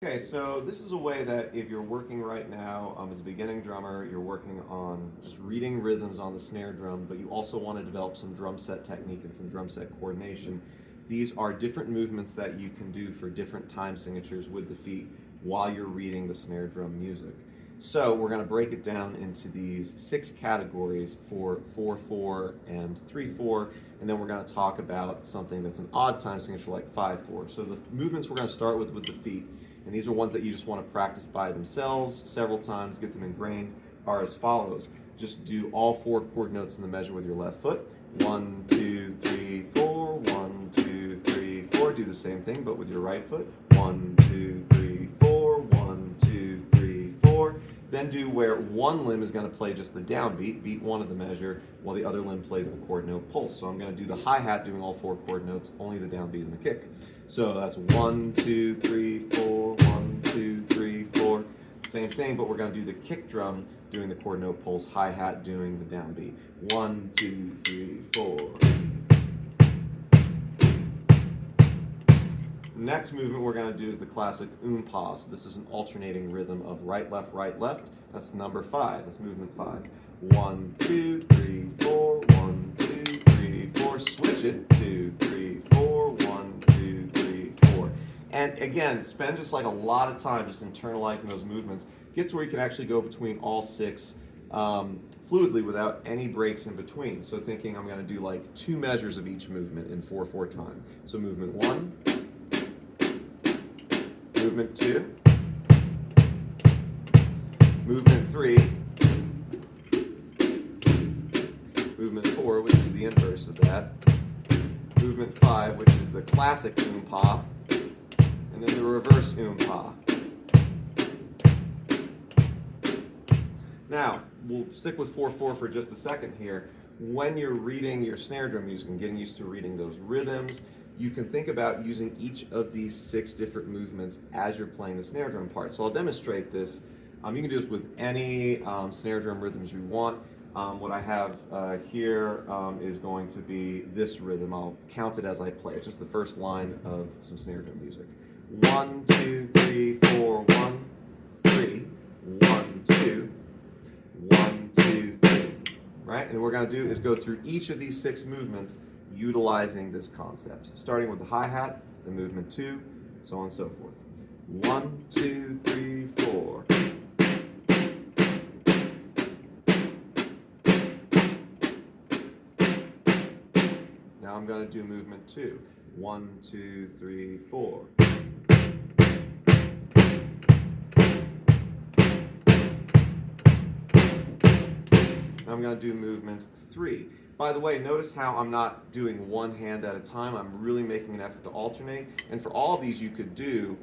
Okay, so this is a way that if you're working right now as a beginning drummer, you're working on just reading rhythms on the snare drum, but you also want to develop some drum set technique and some drum set coordination. These are different movements that you can do for different time signatures with the feet while you're reading the snare drum music. So we're going to break it down into these 6 categories for 4/4 and 3/4, and then we're going to talk about something that's an odd time signature like 5/4. So the movements we're going to start with the feet, and these are ones that you just want to practice by themselves several times, get them ingrained, are as follows. Just do all 4 chord notes in the measure with your left foot. 1, 2, 3, 4, 1, 2, 3, 4. Do the same thing, but with your right foot. 1, 2, 3, 4, 1, 2, 3, 4. Then do where one limb is going to play just the downbeat, beat 1 of the measure, while the other limb plays the chord note pulse. So I'm going to do the hi-hat doing all 4 chord notes, only the downbeat and the kick. So that's 1, 2, 3, 4, 1, 2, 3, 4. Same thing, but we're going to do the kick drum doing the chord note pulse, hi-hat doing the downbeat. 1, 2, 3, 4. Next movement we're going to do is the classic oom-pa. So this is an alternating rhythm of right, left, right, left. That's number 5. That's movement 5. 1, 2, 3, 4, 1, 2, 3, 4. Switch it. 2, 3, 4, 1, 2, 3, 4. And again, spend just like a lot of time just internalizing those movements. Get to where you can actually go between all 6 fluidly without any breaks in between. So thinking I'm going to do like 2 measures of each movement in 4/4 time. So movement 1. Movement 2, movement 3, movement 4, which is the inverse of that, movement 5, which is the classic oom-pa, and then the reverse oom-pa. Now, we'll stick with 4/4 for just a second here. When you're reading your snare drum music and getting used to reading those rhythms, you can think about using each of these 6 different movements as you're playing the snare drum part. So I'll demonstrate this. You can do this with any snare drum rhythms you want. What I have here is going to be this rhythm. I'll count it as I play. It's just the first line of some snare drum music. 1, 2, 3, 4, 1, 3, 1, 2, 1, 2, 3. Right? And what we're going to do is go through each of these 6 movements utilizing this concept, starting with the hi-hat, the movement 2, so on and so forth. 1, 2, 3, 4. Now I'm going to do movement 2. 1, 2, 3, 4. Now I'm going to do movement 3. By the way, notice how I'm not doing one hand at a time. I'm really making an effort to alternate. And for all of these, you could do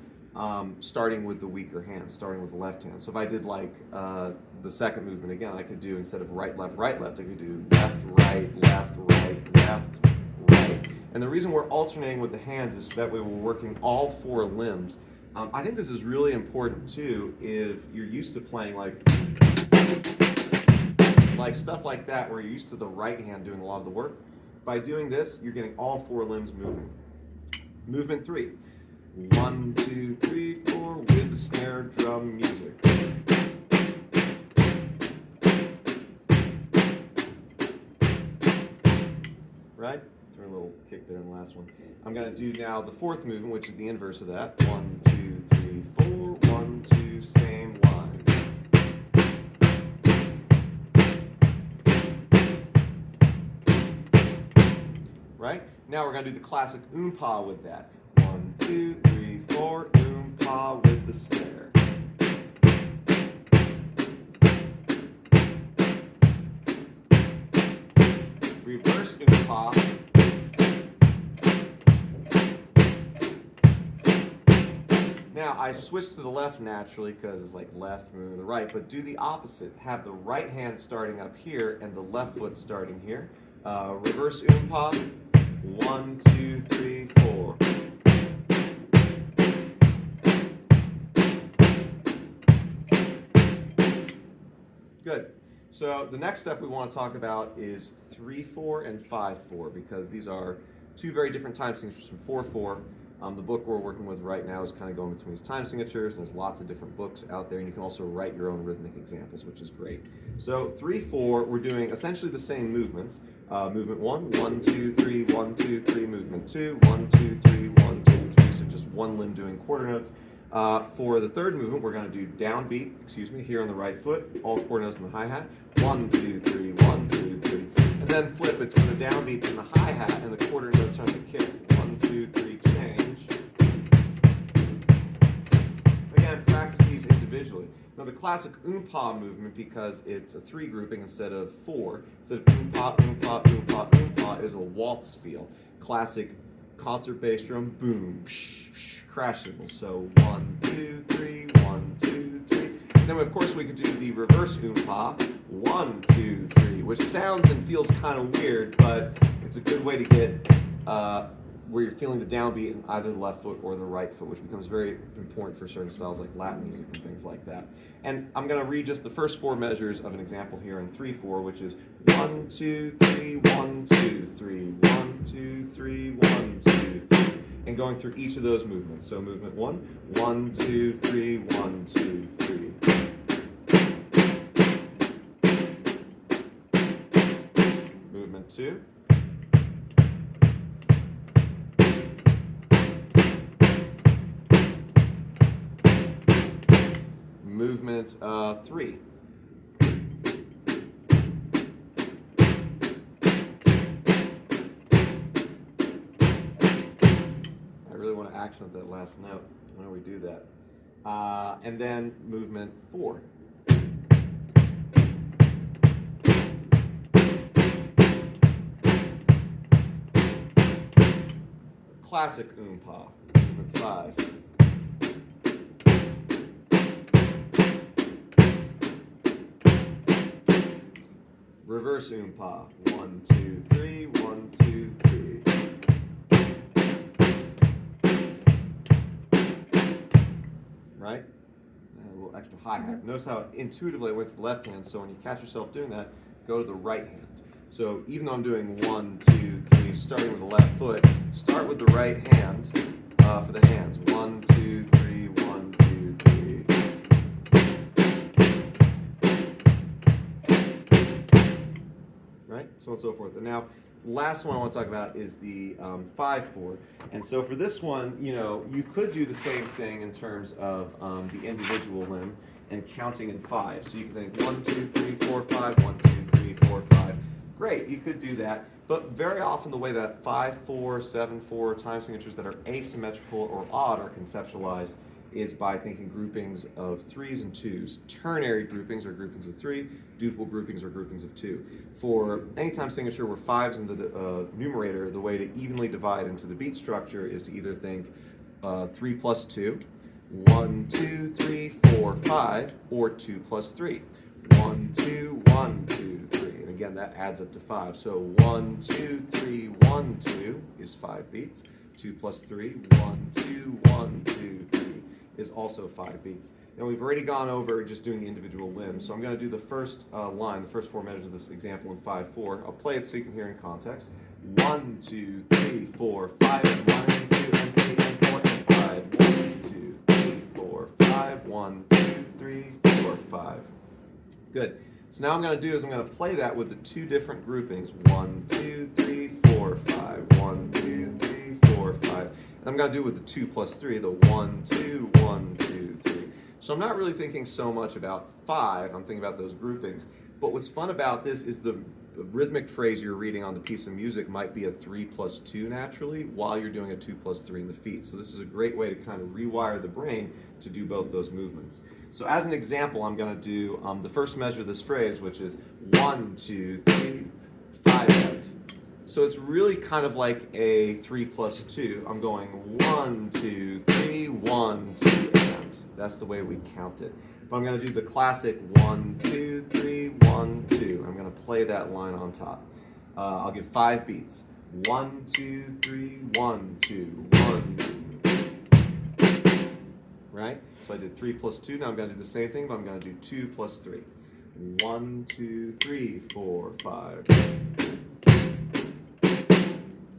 starting with the weaker hand, starting with the left hand. So if I did like the second movement again, I could do, instead of right, left, right, left, I could do left, right, left, right, left, right. And the reason we're alternating with the hands is so that way we're working all 4 limbs. I think this is really important too if you're used to playing like stuff like that where you're used to the right hand doing a lot of the work. By doing this, you're getting all 4 limbs moving. Movement 3. 1, 2, 3, 4 with the snare drum music. Right? Threw a little kick there in the last one. I'm going to do now the 4th movement, which is the inverse of that. 1, 2, 3, 4, 1, 2, same line. Right? Now we're going to do the classic oom-pa with that. 1, 2, 3, 4, oom-pa with the snare. Reverse oom-pa. Now I switch to the left naturally because it's like left, moving to the right, but do the opposite. Have the right hand starting up here and the left foot starting here. Reverse oom-pa. 1, 2, 3, 4. Good. So the next step we want to talk about is 3/4 and 5/4 because these are 2 very different time signatures from 4/4 The book we're working with right now is kind of going between these time signatures, and there's lots of different books out there, and you can also write your own rhythmic examples, which is great. So 3/4, we're doing essentially the same movements. Movement 1, 1, 2, 3, 1, 2, 3. Movement 2, 1, 2, 3, 1, 2, 3. So just one limb doing quarter notes. For the third movement, we're going to do downbeat, here on the right foot, all quarter notes in the hi-hat. 1, 2, 3, 1, 2, 3. And then flip it when the downbeat's in the hi-hat and the quarter notes are on the kick. 1, 2, 3, change. Again, practice these individually. Now the classic oompa movement, because it's a 3 grouping instead of 4, instead of oompa, oompa, oompa, oompa, is a waltz feel. Classic concert bass drum, boom, psh, psh, crash cymbals. So 1, 2, 3, 1, 2, 3. And then of course we could do the reverse oompa, 1, 2, 3, which sounds and feels kind of weird, but it's a good way to get where you're feeling the downbeat in either the left foot or the right foot, which becomes very important for certain styles like Latin music and things like that. And I'm going to read just the first 4 measures of an example here in 3/4, which is 1, 2, 3, 1, 2, 3, 1, 2, 3, 1, 2, 3, and going through each of those movements. So movement 1, 1, 2, 3, 1, 2, 3. Movement 2. Movement 3. I really want to accent that last note. Why don't we do that? And then movement 4. Classic oompa. Movement 5. Reverse oompa. 1, 2, 3, 1, 2, 3. Right? And a little extra hi-hat. Notice how intuitively it went to the left hand, so when you catch yourself doing that, go to the right hand. So even though I'm doing 1, 2, 3, starting with the left foot, start with the right hand for the hands. 1, 2, 3, 1, 2, 3. Right? So on and so forth. And now, last one I want to talk about is the 5/4. And so for this one, you could do the same thing in terms of the individual limb and counting in 5. So you can think 1, 2, 3, 4, 5, 1, 2, 3, 4, 5. Great, you could do that. But very often the way that 5/4, 7/4 time signatures that are asymmetrical or odd are conceptualized is by thinking groupings of 3s and 2s. Ternary groupings are groupings of 3, duple groupings are groupings of 2. For any time signature where 5's in the numerator, the way to evenly divide into the beat structure is to either think 3 plus 2, 1, 2, 3, 4, 5, or 2 plus 3, 1, 2, 1, 2, 3. And again, that adds up to 5. So 1, 2, 3, 1, 2 is 5 beats. 2 plus 3, 1, 2, 1, 2, 3 is also 5 beats. Now we've already gone over just doing the individual limbs, so I'm going to do the first line, the first 4 measures of this example in 5/4. I'll play it so you can hear in context. 1, 2, 3, 4, 5, and 1, and 2, and 3, and 4, and 5. 1, 2, 3, 4, 5. 1, 2, 3, 4, 5. Good. So now what I'm going to do is I'm going to play that with the 2 different groupings. 1, 2, 3, 4, 5. 1, 2, 3, 4, 5. And I'm going to do it with the 2 plus 3, the 1, 2, 1, 2, 3. So I'm not really thinking so much about 5, I'm thinking about those groupings. But what's fun about this is the rhythmic phrase you're reading on the piece of music might be a 3 plus 2 naturally, while you're doing a 2 plus 3 in the feet. So this is a great way to kind of rewire the brain to do both those movements. So as an example, I'm going to do the first measure of this phrase, which is 1, 2, 3, 5 out. So it's really kind of like a 3 plus 2. I'm going 1, 2, 3, 1, 2, and. That's the way we count it. But I'm going to do the classic 1, 2, 3, 1, 2. I'm going to play that line on top. I'll give 5 beats. 1, 2, 3, 1, 2, 1, 2. Right? So I did 3 plus 2. Now I'm going to do the same thing, but I'm going to do 2 plus 3. 1, 2, 3, 4, 5.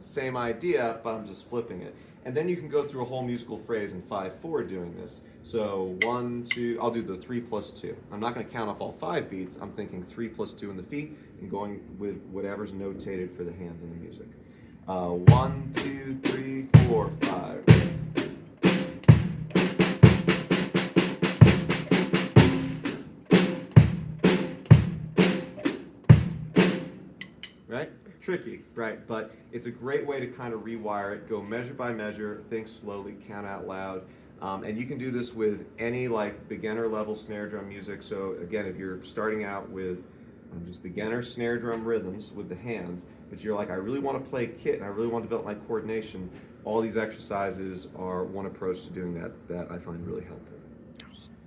Same idea, but I'm just flipping it. And then you can go through a whole musical phrase in 5/4 doing this. So 1, 2, I'll do the 3 plus 2. I'm not going to count off all 5 beats. I'm thinking 3 plus 2 in the feet and going with whatever's notated for the hands in the music. 1, 2, 3, 4, 5. Right? Tricky, right? But it's a great way to kind of rewire it. Go measure by measure, think slowly, count out loud. And you can do this with any like beginner level snare drum music. So again, if you're starting out with just beginner snare drum rhythms with the hands, but you're like, I really want to play kit and I really want to develop my coordination, all these exercises are one approach to doing that I find really helpful.